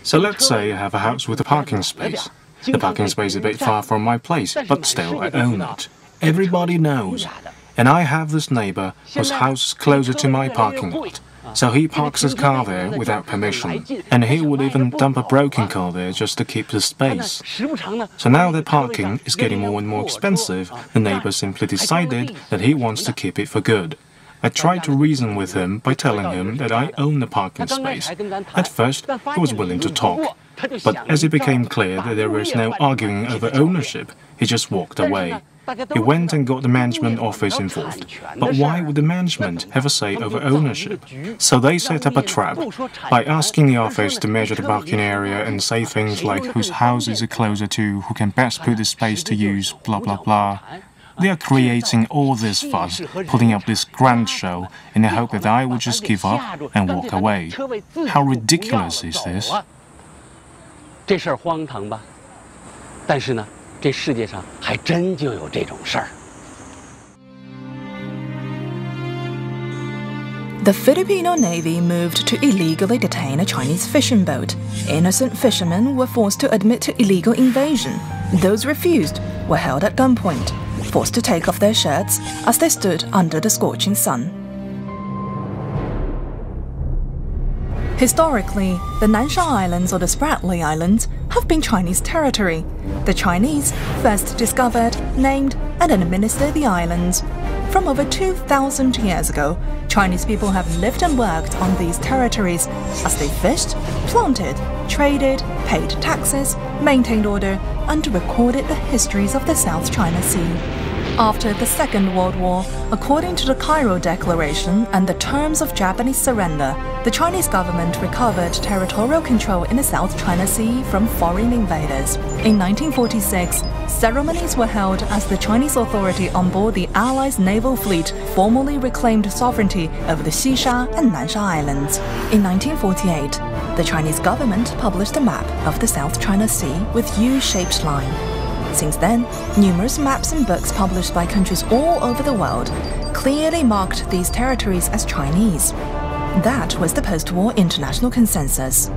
So let's say I have a house with a parking space. The parking space is a bit far from my place, but still I own it. Everybody knows. And I have this neighbor whose house is closer to my parking lot. So he parks his car there without permission, and he would even dump a broken car there just to keep the space. So now that parking is getting more and more expensive, the neighbor simply decided that he wants to keep it for good. I tried to reason with him by telling him that I own the parking space. At first, he was willing to talk, but as it became clear that there was no arguing over ownership, he just walked away. He went and got the management office involved. But why would the management have a say over ownership? So they set up a trap by asking the office to measure the parking area and say things like whose house is it closer to, who can best put the space to use, blah blah blah. They are creating all this fuss, putting up this grand show in the hope that I would just give up and walk away. How ridiculous is this? 这事儿荒唐吧？但是呢，这世界上还真就有这种事儿。 The Filipino Navy moved to illegally detain a Chinese fishing boat. Innocent fishermen were forced to admit to illegal invasion. Those refused were held at gunpoint, forced to take off their shirts as they stood under the scorching sun. Historically, the Nansha Islands or the Spratly Islands have been Chinese territory. The Chinese first discovered, named, and administered the islands. From over 2,000 years ago, Chinese people have lived and worked on these territories as they fished, planted, traded, paid taxes, maintained order, and recorded the histories of the South China Sea. After the Second World War, according to the Cairo Declaration and the terms of Japanese surrender, the Chinese government recovered territorial control in the South China Sea from foreign invaders. In 1946, ceremonies were held as the Chinese authority on board the Allies' naval fleet formally reclaimed sovereignty over the Xisha and Nansha Islands. In 1948, the Chinese government published a map of the South China Sea with U-shaped line. Since then, numerous maps and books published by countries all over the world clearly marked these territories as Chinese. That was the post-war international consensus.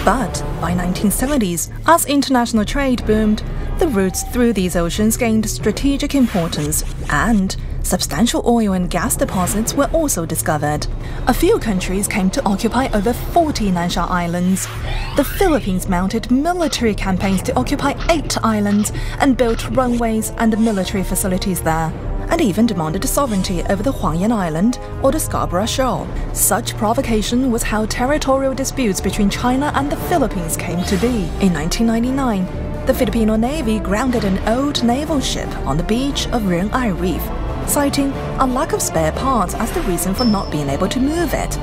But by 1970s, as international trade boomed, the routes through these oceans gained strategic importance, and substantial oil and gas deposits were also discovered. A few countries came to occupy over 40 Nansha Islands. The Philippines mounted military campaigns to occupy 8 islands and built runways and military facilities there, and even demanded sovereignty over the Huangyan Island or the Scarborough Shoal. Such provocation was how territorial disputes between China and the Philippines came to be. In 1999, the Filipino Navy grounded an old naval ship on the beach of Renai Reef, citing a lack of spare parts as the reason for not being able to move it.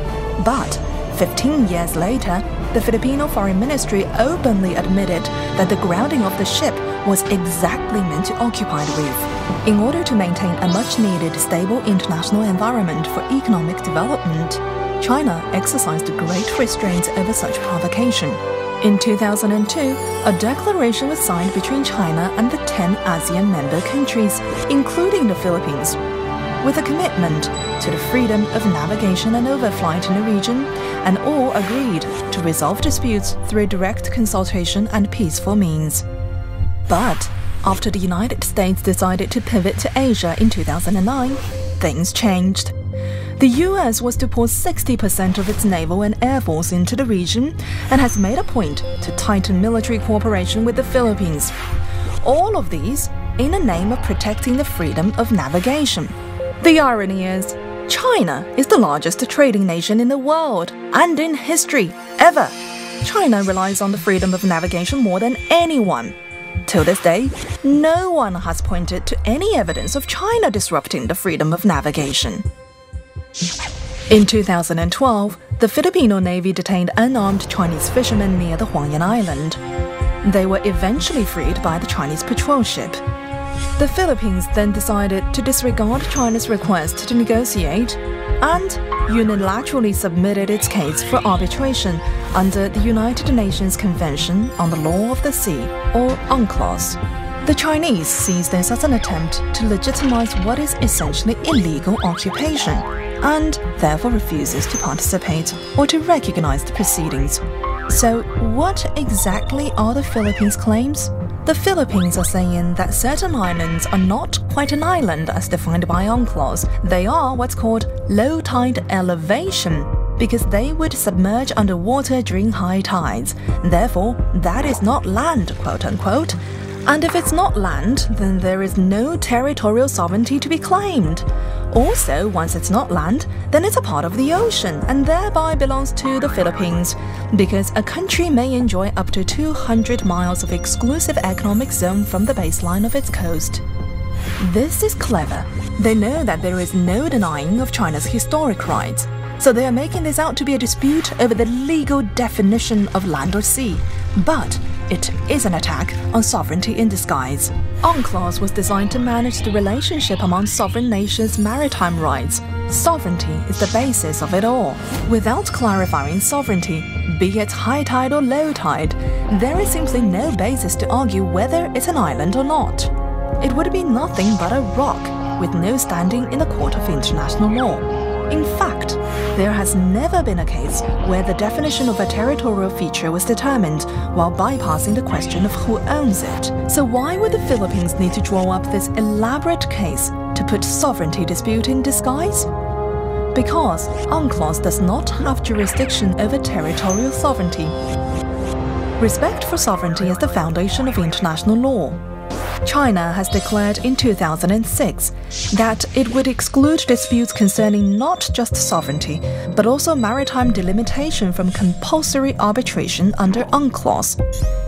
But 15 years later, the Filipino Foreign Ministry openly admitted that the grounding of the ship was exactly meant to occupy the reef. In order to maintain a much-needed stable international environment for economic development, China exercised great restraints over such provocation. In 2002, a declaration was signed between China and the 10 ASEAN member countries, including the Philippines, with a commitment to the freedom of navigation and overflight in the region, and all agreed to resolve disputes through direct consultation and peaceful means. But after the United States decided to pivot to Asia in 2009, things changed. The US was to pour 60% of its naval and air force into the region and has made a point to tighten military cooperation with the Philippines. All of these in the name of protecting the freedom of navigation. The irony is, China is the largest trading nation in the world and in history ever. China relies on the freedom of navigation more than anyone. Till this day, no one has pointed to any evidence of China disrupting the freedom of navigation. In 2012, the Filipino Navy detained unarmed Chinese fishermen near the Huangyan Island. They were eventually freed by the Chinese patrol ship. The Philippines then decided to disregard China's request to negotiate and unilaterally submitted its case for arbitration under the United Nations Convention on the Law of the Sea, or UNCLOS. The Chinese sees this as an attempt to legitimize what is essentially illegal occupation, and therefore refuses to participate or to recognize the proceedings. So, what exactly are the Philippines' claims? The Philippines are saying that certain islands are not quite an island as defined by UNCLOS. They are what's called low tide elevation, because they would submerge underwater during high tides. Therefore, that is not land, quote-unquote. And if it's not land, then there is no territorial sovereignty to be claimed. Also, once it's not land, then it's a part of the ocean and thereby belongs to the Philippines, because a country may enjoy up to 200 miles of exclusive economic zone from the baseline of its coast. This is clever. They know that there is no denying of China's historic rights, so they are making this out to be a dispute over the legal definition of land or sea. But it is an attack on sovereignty in disguise. UNCLOS was designed to manage the relationship among sovereign nations' maritime rights. Sovereignty is the basis of it all. Without clarifying sovereignty, be it high tide or low tide, there is simply no basis to argue whether it's an island or not. It would be nothing but a rock, with no standing in the court of international law. In fact, there has never been a case where the definition of a territorial feature was determined while bypassing the question of who owns it. So why would the Philippines need to draw up this elaborate case to put sovereignty dispute in disguise? Because UNCLOS does not have jurisdiction over territorial sovereignty. Respect for sovereignty is the foundation of international law. China has declared in 2006 that it would exclude disputes concerning not just sovereignty, but also maritime delimitation from compulsory arbitration under UNCLOS.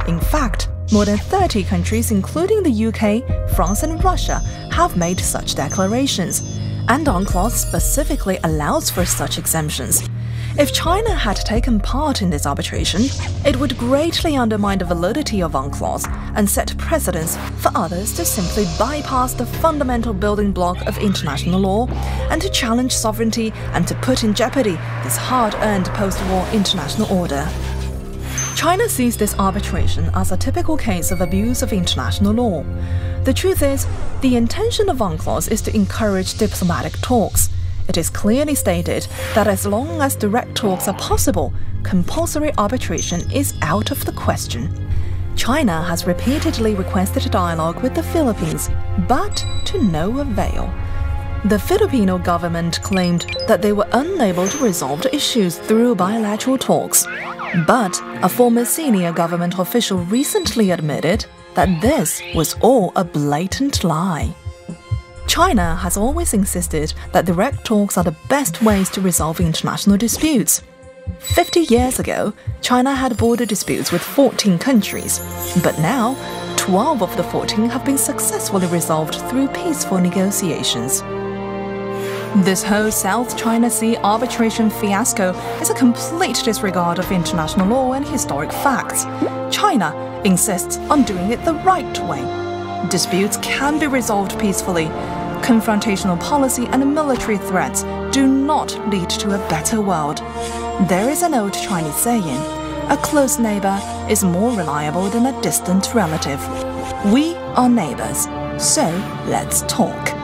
In fact, more than 30 countries, including the UK, France and Russia, have made such declarations, and UNCLOS specifically allows for such exemptions. If China had taken part in this arbitration, it would greatly undermine the validity of UNCLOS and set precedents for others to simply bypass the fundamental building block of international law and to challenge sovereignty and to put in jeopardy this hard-earned post-war international order. China sees this arbitration as a typical case of abuse of international law. The truth is, the intention of UNCLOS is to encourage diplomatic talks. It is clearly stated that as long as direct talks are possible, compulsory arbitration is out of the question. China has repeatedly requested a dialogue with the Philippines, but to no avail. The Filipino government claimed that they were unable to resolve the issues through bilateral talks. But a former senior government official recently admitted that this was all a blatant lie. China has always insisted that direct talks are the best ways to resolve international disputes. 50 years ago, China had border disputes with 14 countries, but now 12 of the 14 have been successfully resolved through peaceful negotiations. This whole South China Sea arbitration fiasco is a complete disregard of international law and historic facts. China insists on doing it the right way. Disputes can be resolved peacefully. Confrontational policy and military threats do not lead to a better world. There is an old Chinese saying, a close neighbor is more reliable than a distant relative. We are neighbors, so let's talk.